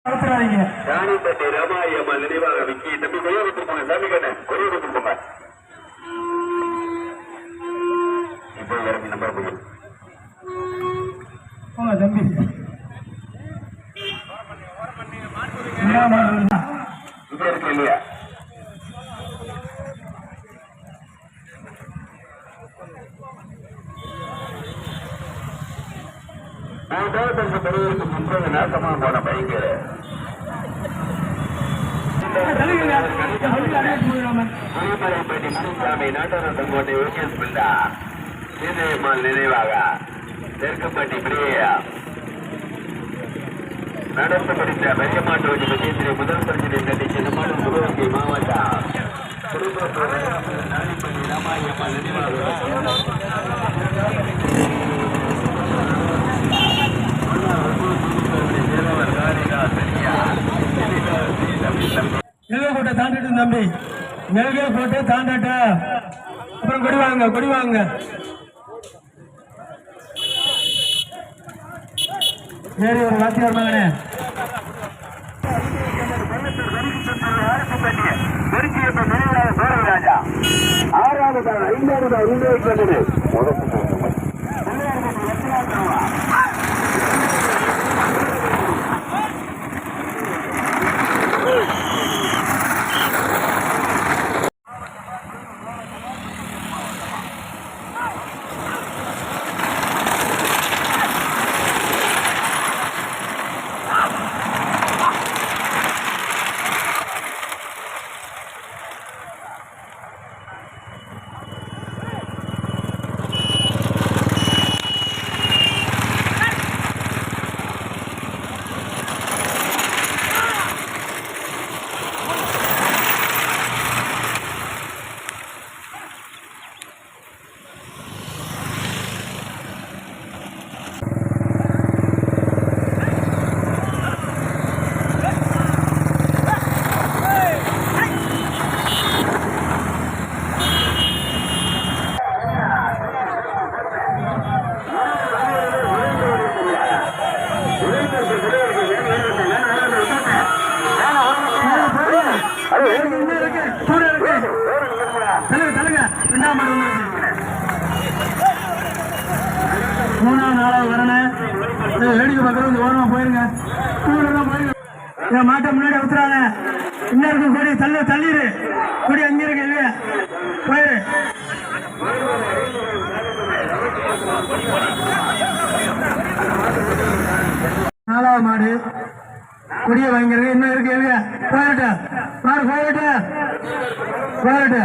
ராணிப்பட்டி ரமாயி அம்மா நினைவாக விக்கி தம்பி கொடிய கொடுத்துருப்பாங்க. சாமி கண்ண கொடிய கொடுத்துருப்பாங்க. இப்போ இறங்கி நம்பர் போய் தம்பி இங்க இருக்கு இல்லையா? நாசமா போன பைக்கு புலிமலைப்பட்டி முனுசாமி நாட்டரசங்கோட்டை ஓகேஸ் பில்லா சீதையம்மாள் நினைவாக தெற்குப்பட்டி பிரியா நடந்து படித்த பெரியமாட்டு வண்டி பற்றி முதல் பிரச்சனை கட்டி சின்னமாடும் சிவகங்கை மாவட்டம் நாளிப்பள்ளி ராமாயம்மாள் நினைவாக கோட்டை தாண்டிட்டு தம்பி மெழுகே போட்டு தாண்டட்ட அப்புறம் கொடி வாங்க சரி ஒரு வாத்தியார் மகனே ராஜா 6வது 5வது மூணாவது நாளாவது வரணும் வேடிக்கை பார்க்கறது ஓரமா போயிருங்க மாட்டை முன்னாடி ஊத்துறாங்க இன்னும் இருக்கும் கொடி தள்ளிடு கொடி அங்க இருக்கு இல்லையா போயிரு நாலாவது மாடு கொடியை வாங்கிருக்கு இன்னும் இருக்கு இல்லையா போயிட்டு போயிட்டு